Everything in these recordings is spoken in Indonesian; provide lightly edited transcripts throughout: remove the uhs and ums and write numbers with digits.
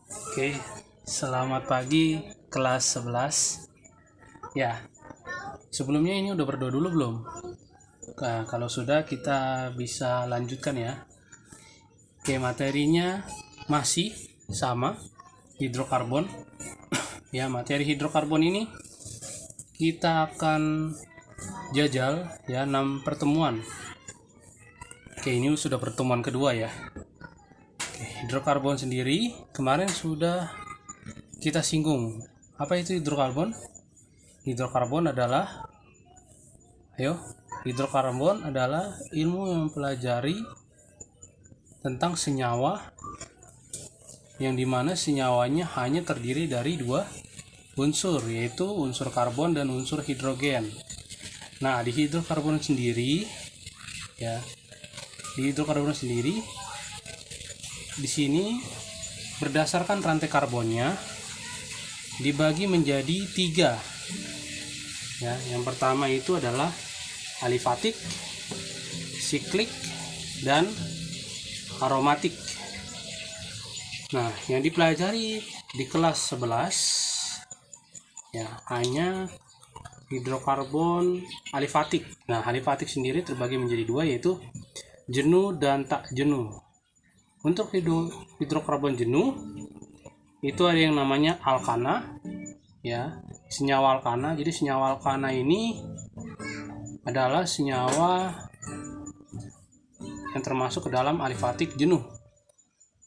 Oke, selamat pagi kelas 11. Ya, sebelumnya ini udah berdoa dulu belum? Nah, kalau sudah kita bisa lanjutkan ya. Oke, materinya masih sama, hidrokarbon. Ya, materi hidrokarbon ini kita akan jajal ya 6 pertemuan. Oke, ini sudah pertemuan kedua ya. Oke, hidrokarbon sendiri kemarin sudah kita singgung. Apa itu hidrokarbon? Hidrokarbon adalah hidrokarbon adalah ilmu yang mempelajari tentang senyawa yang dimana senyawanya hanya terdiri dari dua unsur, yaitu unsur karbon dan unsur hidrogen. Nah, di hidrokarbon sendiri di sini berdasarkan rantai karbonnya dibagi menjadi 3 ya. Yang pertama itu adalah alifatik, siklik, dan aromatik. Nah, yang dipelajari di kelas 11 ya hanya hidrokarbon alifatik. Nah, alifatik sendiri terbagi menjadi 2, yaitu jenuh dan tak jenuh. Untuk hidrokarbon jenuh itu ada yang namanya alkana ya, senyawa alkana. Jadi senyawa alkana ini adalah senyawa yang termasuk ke dalam alifatik jenuh.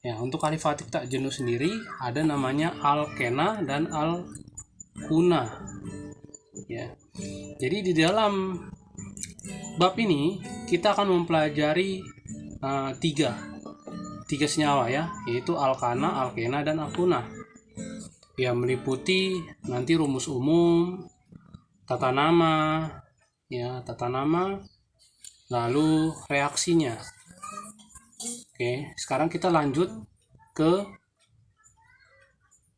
Ya, untuk alifatik tak jenuh sendiri ada namanya alkena dan alkuna. Ya. Jadi di dalam bab ini kita akan mempelajari tiga senyawa ya, yaitu alkana, alkena, dan alkuna. Ya, meliputi nanti rumus umum, tata nama, lalu reaksinya. Oke, sekarang kita lanjut ke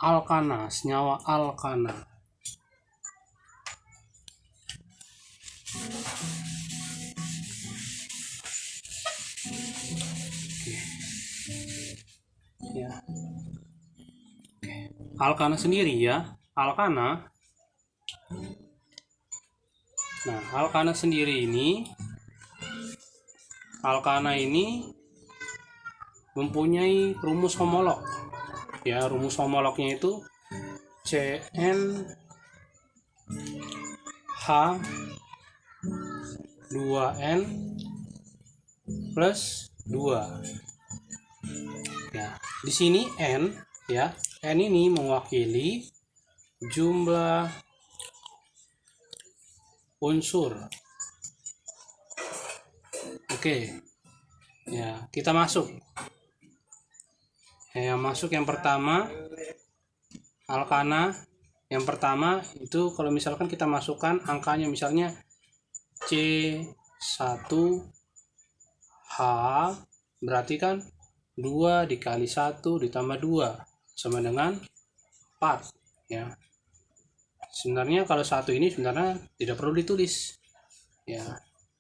alkana, senyawa alkana. Oke. Ya. Oke. Alkana sendiri ya, alkana. Nah, alkana ini mempunyai rumus homolog. Ya, rumus homolognya itu CnH2n plus 2. Ya, di sini N ya. N ini mewakili jumlah unsur. Oke. Ya, kita masuk. Yang pertama alkana. Yang pertama itu kalau misalkan kita masukkan angkanya, misalnya C1H, berarti kan 2 dikali 1 ditambah 2 sama dengan 4 ya. Sebenarnya kalau satu ini sebenarnya tidak perlu ditulis ya,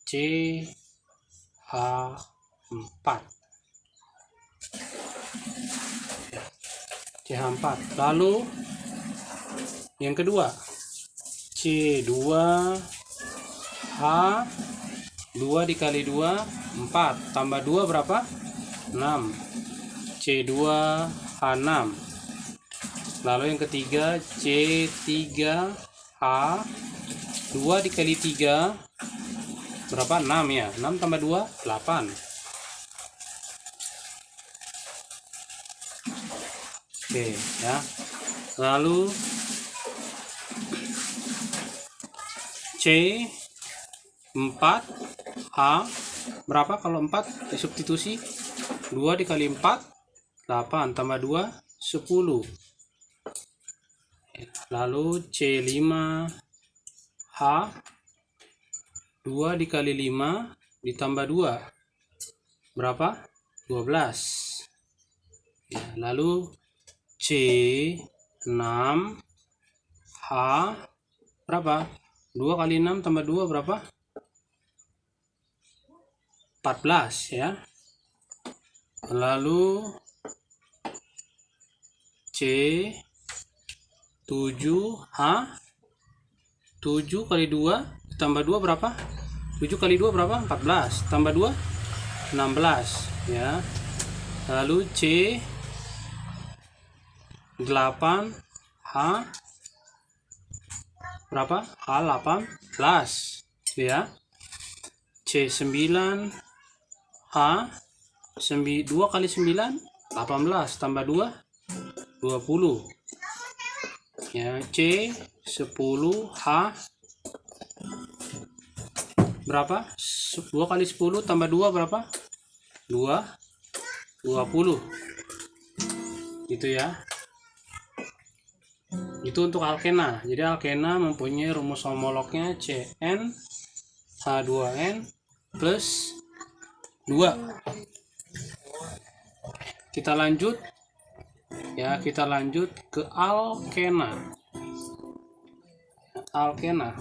CH4 ya, CH4. Lalu yang kedua C2H, 2 dikali 2 4 tambah 2 berapa? 6, C2H6. Lalu yang ketiga C3H, 2 dikali 3 berapa? 6 ya. 6 tambah 2 8. Oke ya. Lalu C4H berapa kalau 4 disubstitusi? 2 dikali 4 8 tambah 2 10. Lalu C5H, 2 dikali 5 ditambah 2 berapa? 12 ya. Lalu C6H berapa? 2 kali 6 tambah 2 berapa? 14 ya. Lalu C7H. 7 kali 2 tambah 2 berapa? 7 kali 2 berapa? 14. Tambah 2 16 ya. Lalu C8H berapa? H18 ya. C9H 2 kali 9 18 tambah 2 20 ya. C10H berapa? 2 kali 10 tambah 2 berapa? 20 gitu ya. Itu untuk alkena. Jadi alkena mempunyai rumus homolognya CnH2n plus 2. Kita lanjut ya, kita lanjut ke alkena. Alkena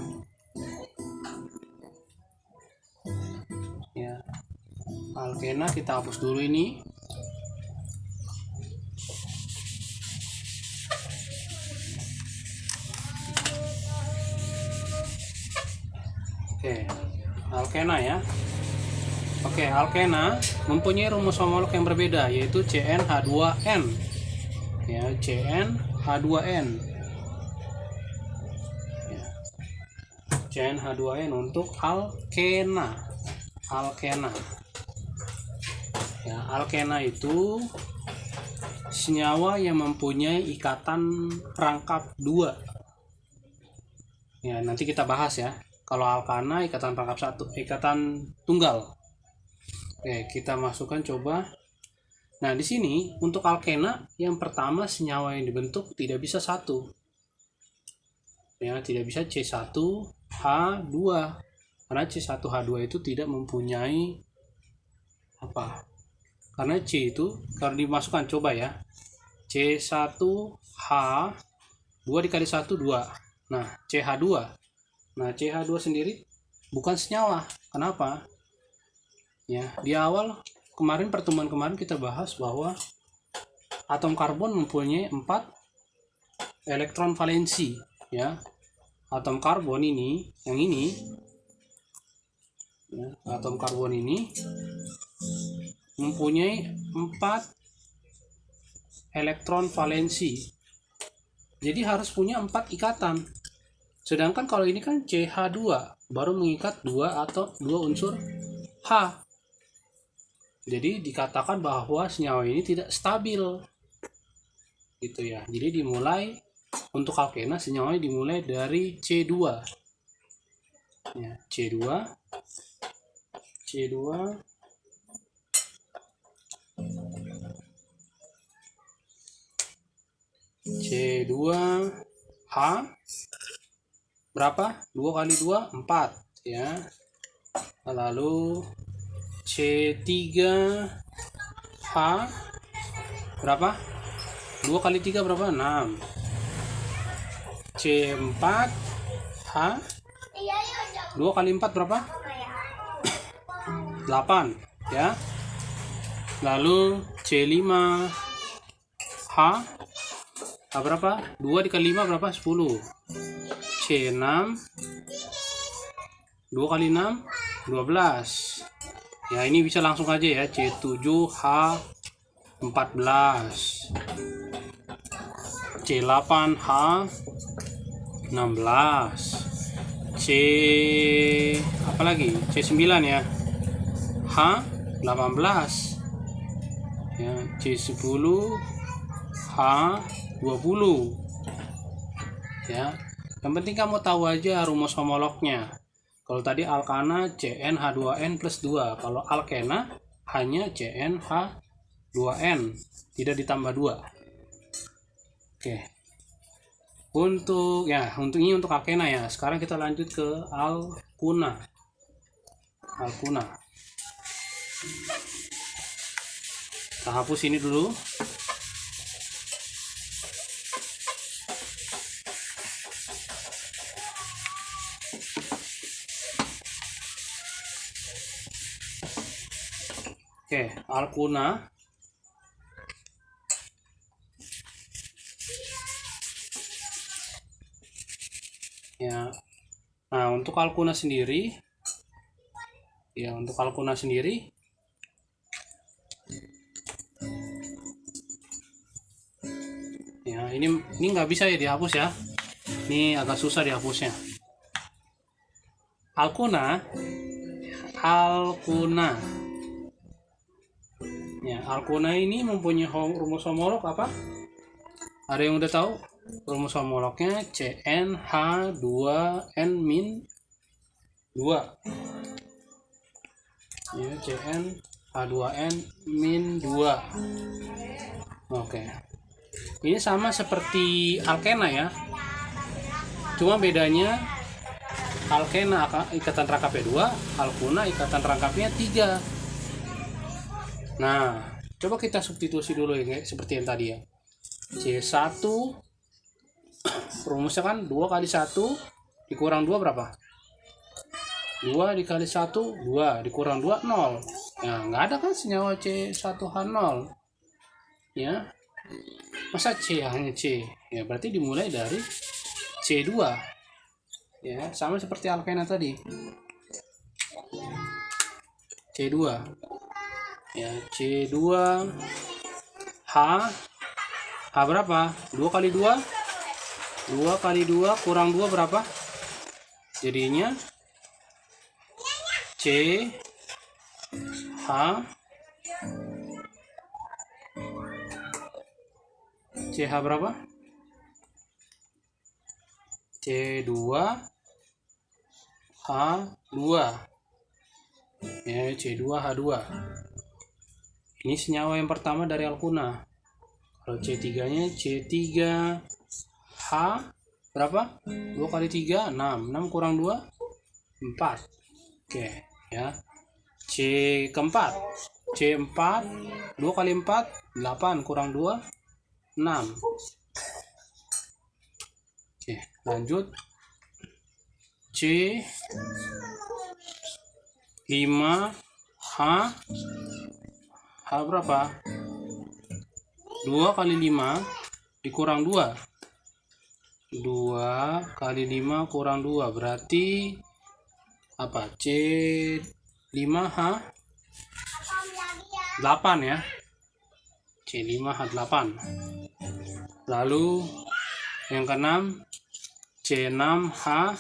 ya. Alkena kita hapus dulu ini. Oke, alkena ya. Oke, alkena mempunyai rumus homolog yang berbeda, yaitu CnH2n ya. CnH2n ya. CnH2n untuk alkena. Alkena ya. Alkena itu senyawa yang mempunyai ikatan rangkap 2 ya. Nanti kita bahas ya. Kalau alkana ikatan rangkap 1, ikatan tunggal. Oke, kita masukkan coba. Nah, di sini untuk alkena yang pertama senyawa yang dibentuk tidak bisa satu. Ya, tidak bisa C1H2. Karena C1H2 itu tidak mempunyai apa? Karena C itu kalau dimasukkan coba ya. C1H 2 dikali 1 2. Nah, CH2. Nah, CH2 sendiri bukan senyawa. Kenapa? Ya, di awal kemarin pertemuan kemarin kita bahas bahwa atom karbon mempunyai 4 elektron valensi ya. Atom karbon ini, yang ini ya, atom karbon ini mempunyai 4 elektron valensi. Jadi harus punya 4 ikatan. Sedangkan kalau ini kan CH2 baru mengikat 2 atau 2 unsur H. Jadi dikatakan bahwa senyawa ini tidak stabil. Gitu ya. Jadi dimulai untuk alkena senyawanya dimulai dari C2. Ya, C2 H berapa? 2 kali 2 4 ya. Lalu C3H berapa? 2 kali 3 berapa? 6. C4H 2 kali 4 berapa? 8 ya. Lalu C5H berapa? 2 dikali 5 berapa? 10. C6 2 kali 6 12 ya. Ini bisa langsung aja ya. C7H 14, C8H 16, C apa lagi? C9 ya. H 18 ya. C10 H 20 ya. Yang penting kamu tahu aja rumus homolognya. Kalau tadi alkana CnH2n plus 2, kalau alkena hanya CnH2n, tidak ditambah 2. Oke. Untuk ini untuk alkena ya. Sekarang kita lanjut ke alkuna. Alkuna. Kita hapus ini dulu. Oke, alkuna Ya. Nah, untuk kalkuna sendiri, ya ini nggak bisa ya dihapus ya. Ini agak susah dihapusnya. Alkuna. Ya, alkuna ini mempunyai rumus homolog apa? Ada yang udah tahu? Rumus homolognya CnH2n-2. Ya, CnH2n-2. Oke. Ini sama seperti alkena ya. Cuma bedanya alkena ikatan rangkapnya 2, alkuna ikatan rangkapnya 3. Nah, coba kita substitusi dulu ya, seperti yang tadi ya. C1 rumusnya kan 2 kali 1 dikurang 2 berapa? 2 dikali 1, 2 dikurang 2, 0. Nah, nggak ada kan senyawa C1H0. Ya. Masa C hanya C? Ya, berarti dimulai dari C2. Ya, sama seperti alkena tadi. C2. Ya, C2 H berapa? 2 kali 2 kali 2 kurang 2 berapa? Jadinya CH berapa? C2H2. Ya, C2H2. Ini senyawa yang pertama dari alkuna. Kalau C3-nya C3H berapa? 2 kali 3, 6. 6 kurang 2, 4. Oke, ya. C keempat. C4, 2 kali 4, 8 kurang 2, 6. Oke, lanjut. C5H berapa? 2 kali 5 dikurang 2. 2 kali 5 kurang 2 berarti apa? C5H 8 ya. C5H8. Lalu yang keenam C6H.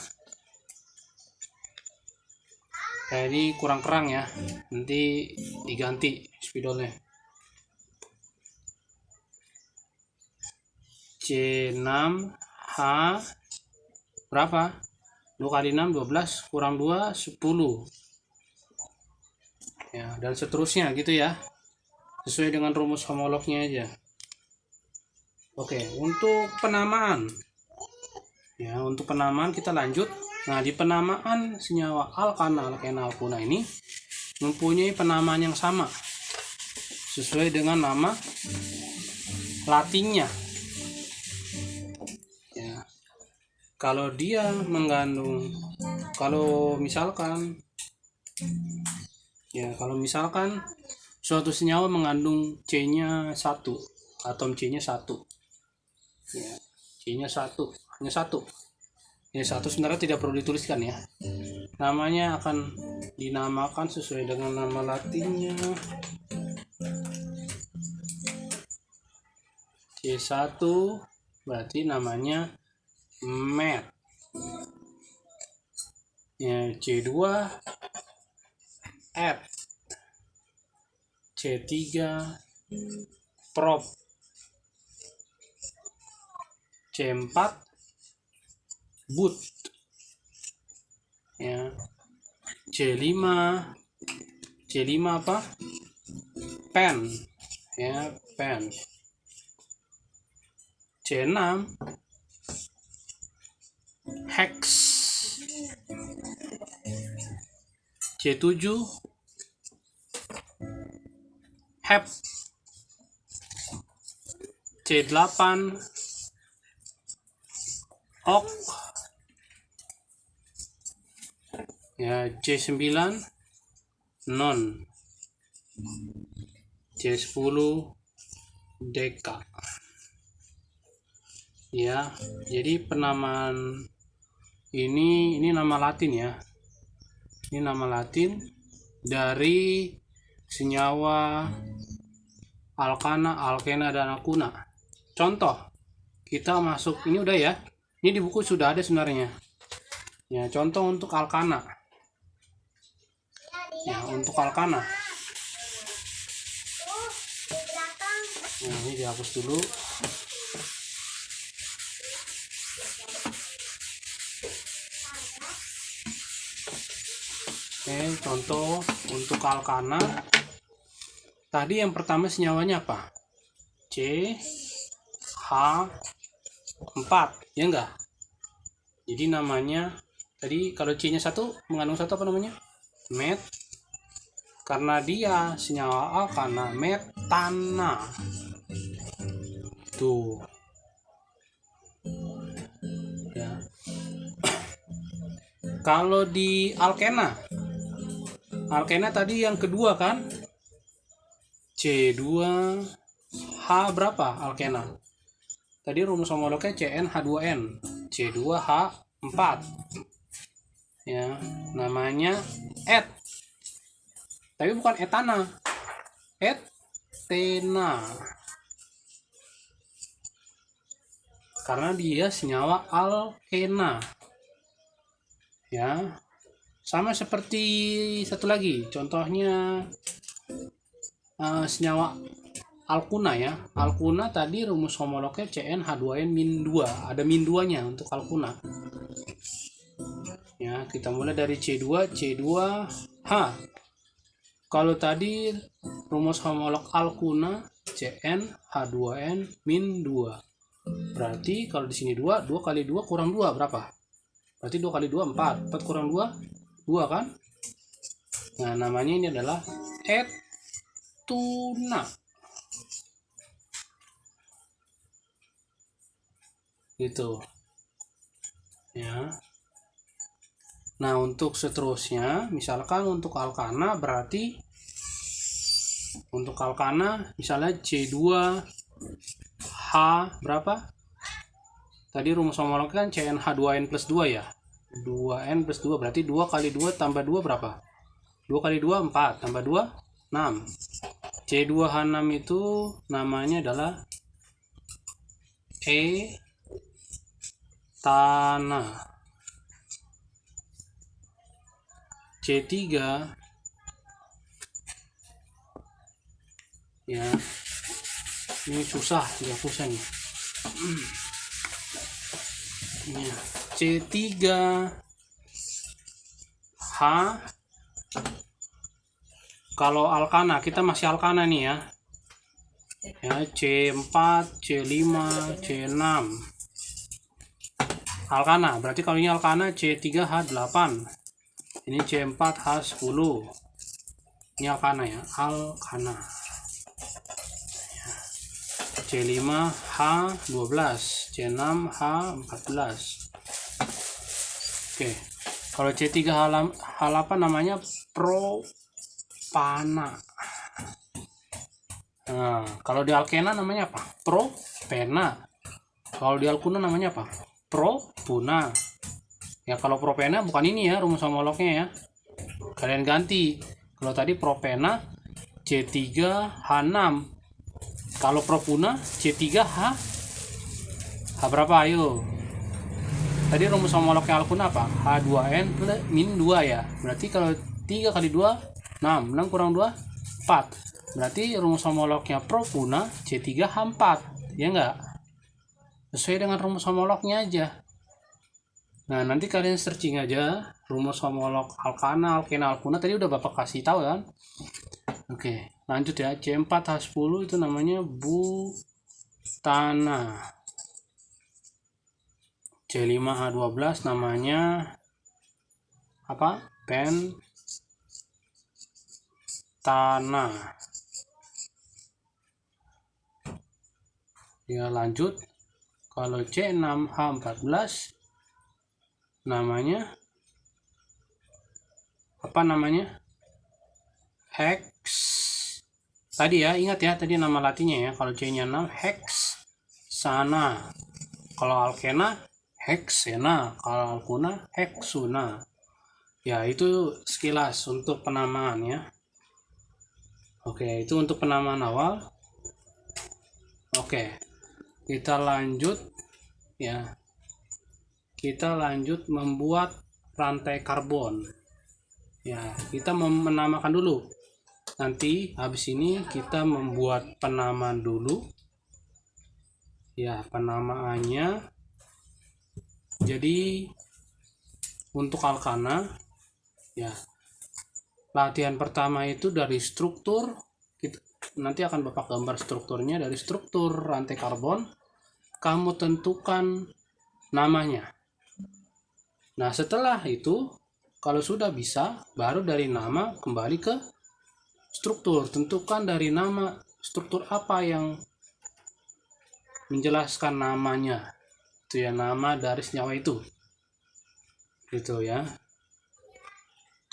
Ini kurang kerang ya. Nanti diganti spidolnya. C6H berapa? 2 kali 6 12 kurang 2 10. Ya, dan seterusnya gitu ya. Sesuai dengan rumus homolognya aja. Oke, untuk penamaan. Ya, untuk penamaan kita lanjut. Nah, di penamaan senyawa alkana, alkuna ini mempunyai penamaan yang sama sesuai dengan nama latinnya. Ya. Kalau dia mengandung, kalau misalkan suatu senyawa mengandung C-nya 1, atom C-nya 1. Ya, C-nya 1, hanya 1. Ya, 1 sebenarnya tidak perlu dituliskan ya. Namanya akan dinamakan sesuai dengan nama latinnya. C1 berarti namanya met. Ya, C2 ep. C3 prop. C4 but. Ya. C5 apa? Pen. Ya, pen. C6 hex. C7 hep. C8 ok. Ya, C9 non. C10 deka. Ya, jadi penamaan ini nama Latin ya. Ini nama Latin dari senyawa alkana, alkena, dan alkuna. Contoh, kita masuk ini udah ya. Ini di buku sudah ada sebenarnya. Ya, contoh untuk alkana. Ya, untuk alkana. Nah, ini dihapus dulu. Oke, contoh untuk alkana. Tadi yang pertama senyawanya apa? CH4, ya enggak? Jadi namanya tadi kalau C-nya 1 mengandung 1 apa namanya? Met. Karena dia senyawa alkana, metana. Tuh. Ya. Kalau di alkena tadi yang kedua kan? C2H berapa alkena? Tadi rumus homolognya CnH2n, C2H4. Ya, namanya et. Tapi bukan etana. Etena. Karena dia senyawa alkena. Ya. Sama seperti satu lagi, contohnya senyawa alkuna ya. Alkuna tadi rumus homolognya CnH2n-2. Ada min 2-nya untuk alkuna. Ya, kita mulai dari C2H. Kalau tadi rumus homolog alkuna CnH2n-2. Berarti kalau di sini 2 kali 2 kurang 2 berapa? Berarti 2 kali 2 4. 4 kurang 2 2 kan? Nah, namanya ini adalah etuna. Gitu. Ya. Nah, untuk seterusnya, misalkan untuk alkana berarti untuk alkana misalnya C2H berapa? Tadi rumus homolog kan CnH2n+2 ya. 2n+2 berarti 2 kali 2 tambah 2 berapa? 2 kali 2 4 tambah 2 6. C2H6 itu namanya adalah etana. C3 ya, ini susah dihapusnya nih. Ya, C3H. Kalau alkana, kita masih alkana nih ya. Ya, C4, C5, C6. Alkana, berarti kalau ini alkana C3H8. Ini C4H10. Ini alkana ya, alkana. C5H12, C6H14. Oke. Kalau C3H8 namanya propana. Nah, kalau di alkena namanya apa? Propena. Kalau di alkuna namanya apa? Propuna. Ya, kalau propena bukan ini ya rumus homolognya ya. Kalian ganti. Kalau tadi propena C3H6. Kalau propuna C3H berapa? Ayo. Tadi rumus homolognya alkuna apa? H2n-2 ya. Berarti kalau 3 kali 2 6. 6 kurang 2 4. Berarti rumus homolognya propuna C3H4. Ya enggak? Sesuai dengan rumus homolognya aja. Nah, nanti kalian searching aja rumus homolog alkana, alkena, alkuna. Tadi udah Bapak kasih tahu kan? Oke, lanjut ya. C4H10 itu namanya butana. C5H12 namanya apa? Pentana. Ya, lanjut. Kalau C6H14 namanya apa namanya? Hex. Tadi ya, ingat ya, tadi nama latinnya ya. Kalau C-nya 6 hex sana. Kalau alkena heksena, kalau alkuna heksuna. Ya, itu sekilas untuk penamaan ya. Oke, itu untuk penamaan awal. Oke, kita lanjut ya. Kita lanjut membuat rantai karbon. Ya, kita menamakan dulu. Nanti habis ini kita membuat penamaan dulu. Ya, penamaannya. Jadi untuk alkana ya, latihan pertama itu dari struktur. Nanti akan Bapak gambar strukturnya. Dari struktur rantai karbon kamu tentukan namanya. Nah, setelah itu kalau sudah bisa, baru dari nama kembali ke struktur. Tentukan dari nama struktur apa yang menjelaskan namanya. Itu ya, nama dari senyawa itu. Gitu ya.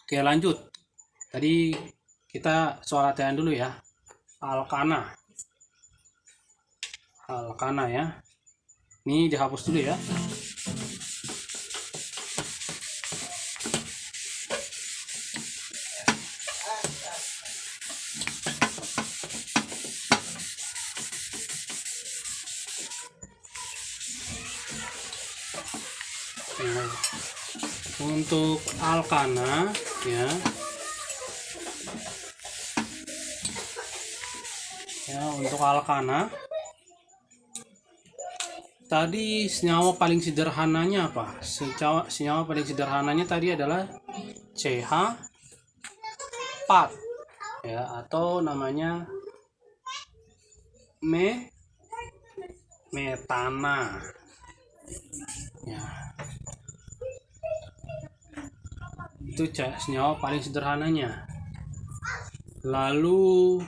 Oke, lanjut. Tadi kita soal latihan dulu ya. Alkana. Alkana ya. Ini dihapus dulu ya. Untuk alkana ya, untuk alkana tadi senyawa paling sederhananya apa? Senyawa paling sederhananya tadi adalah CH4 ya, atau namanya metana ya. Itu senyawa paling sederhananya. Lalu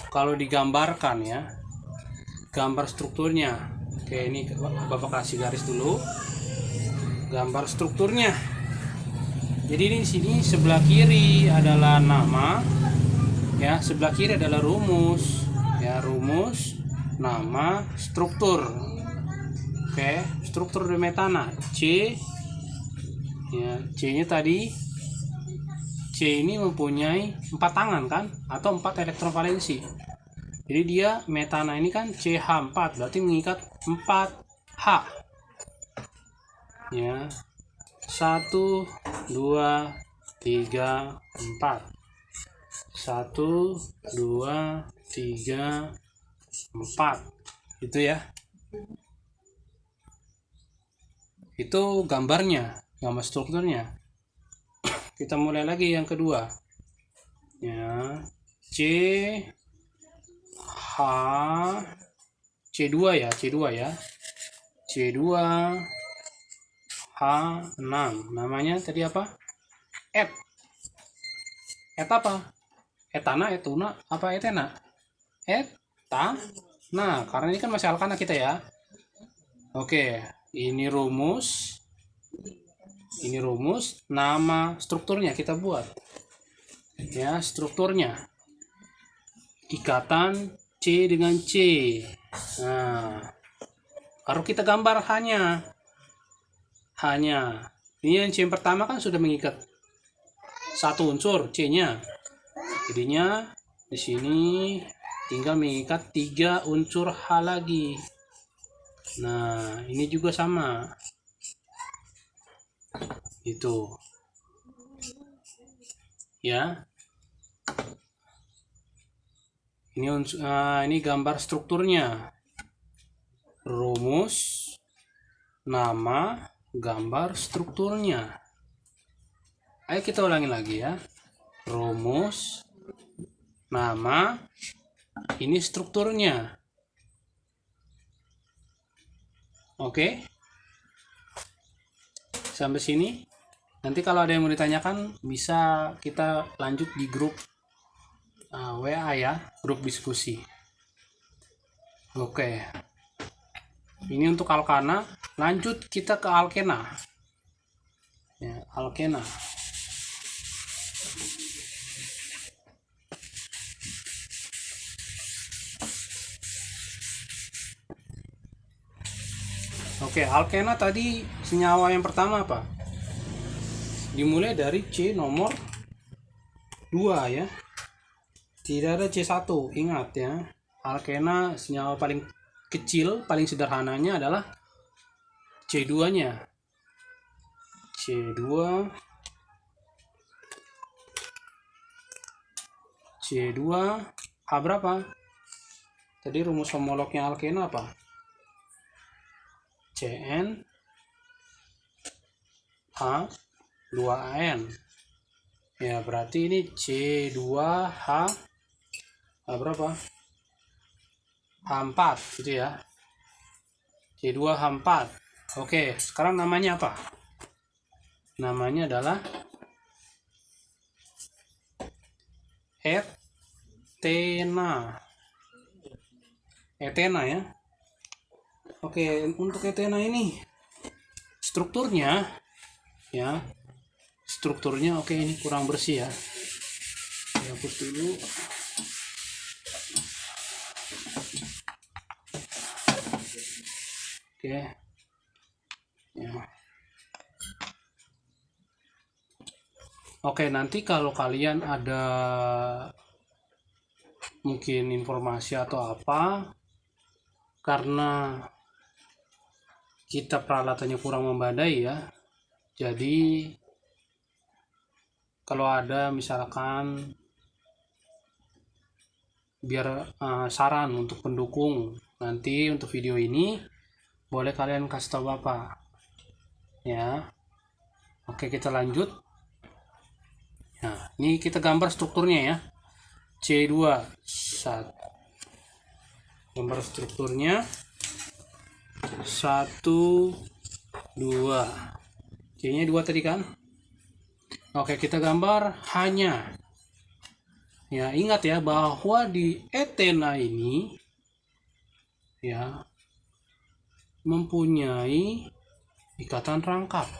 kalau digambarkan ya, gambar strukturnya. Oke, ini Bapak kasih garis dulu. Gambar strukturnya. Jadi di sini sebelah kiri adalah nama ya, sebelah kiri adalah rumus ya, rumus, nama, struktur. Oke, struktur dari metana C ya, C-nya tadi, C ini mempunyai 4 tangan kan, atau 4 elektron valensi. Jadi dia metana ini kan CH4, berarti mengikat 4H ya. 1 2 3 4. 1 2 3 4. Itu ya. Itu gambarnya, gambar strukturnya. Kita mulai lagi yang kedua ya, C2 ya, C2 H6. Namanya tadi apa? Et apa? Etana, etuna, apa etena? Nah, karena ini kan masih alkana kita ya. Oke, ini rumus, nama strukturnya kita buat ya. Strukturnya ikatan C dengan C. Nah, kalau kita gambar hanya ini yang C yang pertama kan sudah mengikat satu unsur C-nya, jadinya di sini tinggal mengikat 3 unsur H lagi. Nah, ini juga sama itu ya. Ini gambar strukturnya, rumus, nama, gambar strukturnya. Ayo kita ulangi lagi ya. Rumus, nama, ini strukturnya. Oke, sampai sini. Nanti kalau ada yang mau ditanyakan bisa kita lanjut di grup WA ya, grup diskusi. Oke, ini untuk alkana. Lanjut kita ke alkena ya, alkena. Oke, alkena tadi senyawa yang pertama apa? Dimulai dari C nomor 2 ya. Tidak ada C1, ingat ya. Alkena senyawa paling kecil, paling sederhananya adalah C2-nya. C2 H berapa? Tadi rumus homolognya alkena apa? Cn H 2An. Ya, berarti ini C2H berapa? H4 gitu ya. C2H4. Oke, sekarang namanya apa? Namanya adalah etena ya. Oke, untuk etena ini strukturnya ya. Strukturnya oke, ini kurang bersih ya. Hapus dulu. Oke. Ya. Oke, nanti kalau kalian ada mungkin informasi atau apa, karena kita peralatannya kurang memadai ya, jadi kalau ada misalkan biar saran untuk pendukung nanti untuk video ini, boleh kalian kasih tahu Bapak ya. Oke, kita lanjut. Nah, ini kita gambar strukturnya ya. C2 1. Gambar strukturnya 1 2. C-nya 2 tadi kan? Oke, kita gambar hanya. Ya, ingat ya bahwa di etena ini ya mempunyai ikatan rangkap.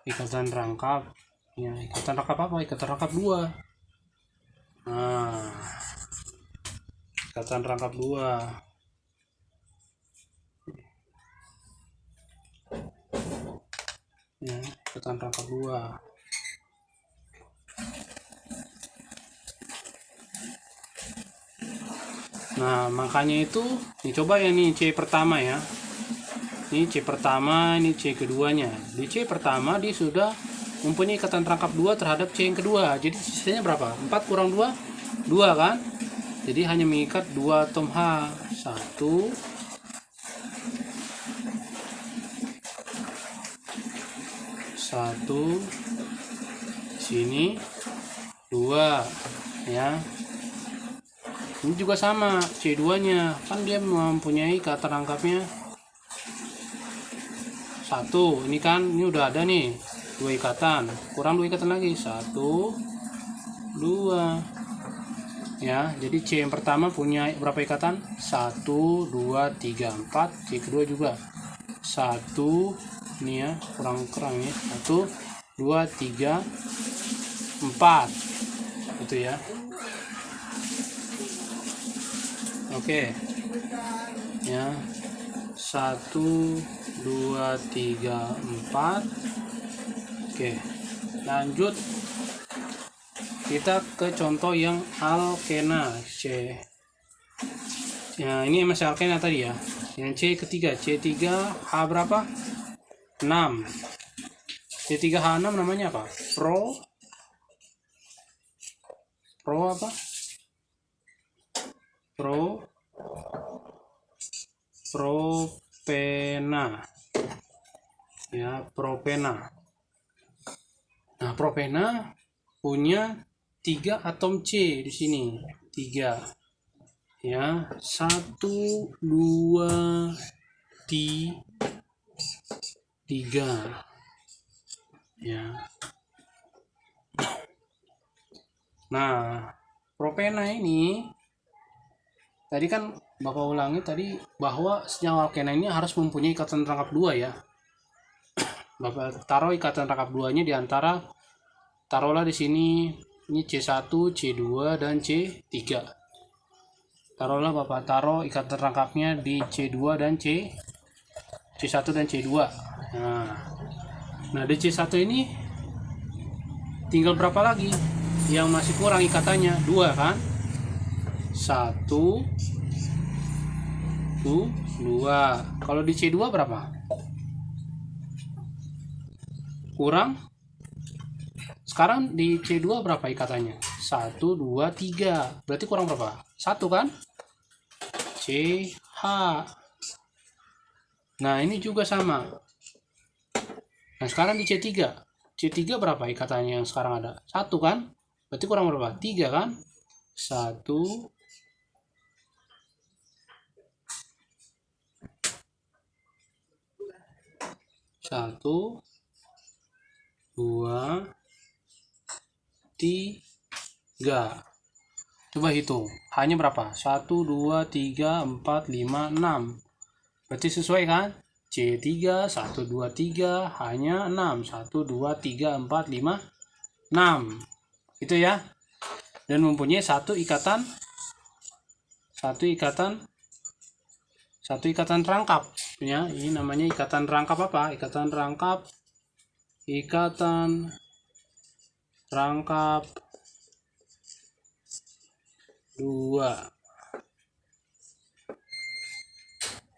Ikatan rangkap. Ya, ikatan rangkap apa? Ikatan rangkap 2. Nah, ikatan rangkap 2. Ya, ikatan rangkap 2. Nah, makanya itu coba ya nih C pertama ya. Ini C pertama, ini C keduanya. Di C pertama dia sudah mempunyai ikatan rangkap 2 terhadap C yang kedua. Jadi sisanya berapa? 4 kurang 2? 2 kan? Jadi hanya mengikat 2 atom H. 1 sini 2 ya. Ini juga sama C2-nya, kan dia mempunyai ikatan rangkapnya 1. Ini kan ini udah ada nih 2 ikatan, kurang 2 ikatan lagi 1 2 ya. Jadi C yang pertama punya berapa ikatan? 1 2 3 4. C kedua juga 1, ini ya kurang ya, 1 2 3 4 gitu ya. Oke ya, 1 2 3 4. Oke, lanjut kita ke contoh yang alkena C ya. Ini masih alkena tadi ya. Yang C ketiga, C3 H berapa? 6. C3H6 namanya apa? Apa? Propena ya, propena. Nah, propena punya 3 atom C di sini, 3 ya, 1 2 3 ya. Nah, propena ini tadi kan Bapak ulangi tadi bahwa senyawa alkena ini harus mempunyai ikatan rangkap 2 ya. Bapak taruh ikatan rangkap 2-nya di antara, taruhlah di sini ini C1, C2 dan C3. Taruhlah Bapak taruh ikatan rangkapnya di C2 dan C3. C1 dan C2. Nah di C1 ini tinggal berapa lagi yang masih kurang ikatannya? 2 kan? 1 2. Kalau di C2 berapa? Kurang. Sekarang di C2 berapa ikatannya? 1 2 3. Berarti kurang berapa? 1 kan? CH. Nah ini juga sama. Nah sekarang di C3. C3 berapa ikatannya yang sekarang ada? 1 kan? Berarti kurang berapa? 3 kan? 1 1 2 3. Coba hitung. Hanya berapa? 1 2 3 4 5 6. Berarti sesuai kan? C3 1 2 3 hanya 6. 1 2 3 4 5 6. Itu ya. Dan mempunyai satu ikatan rangkap ya. Ini namanya ikatan rangkap apa? Ikatan rangkap 2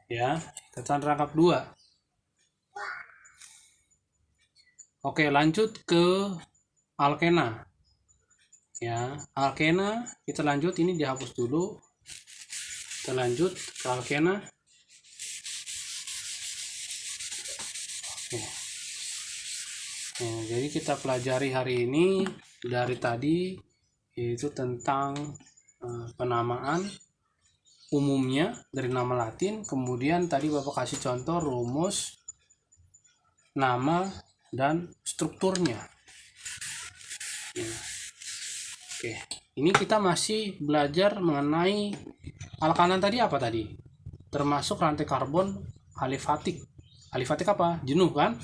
ya, ikatan rangkap 2. Oke, lanjut ke alkena ya. Alkena kita lanjut, ini dihapus dulu, kita lanjut ke alkena. Oke. Nah, jadi kita pelajari hari ini dari tadi yaitu tentang penamaan umumnya dari nama Latin, kemudian tadi Bapak kasih contoh rumus, nama, dan strukturnya ya. Oke, ini kita masih belajar mengenai alkanan tadi apa tadi? Termasuk rantai karbon alifatik. Alifatik apa? Jenuh kan?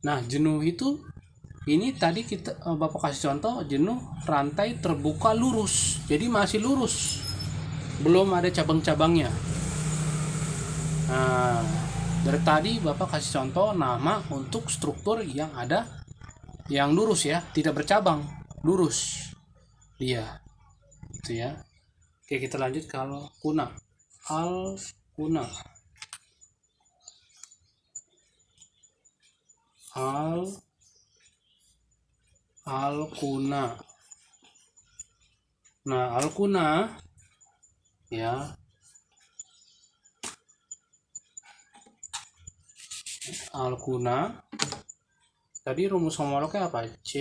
Nah, jenuh itu ini tadi Bapak kasih contoh jenuh rantai terbuka lurus. Jadi masih lurus. Belum ada cabang-cabangnya. Nah, dari tadi Bapak kasih contoh nama untuk struktur yang ada yang lurus ya, tidak bercabang, lurus. Iya. Itu ya. Oke, kita lanjut ke alkuna. Alkuna. Nah, alkuna ya. Alkuna. Tadi rumus homolognya apa? C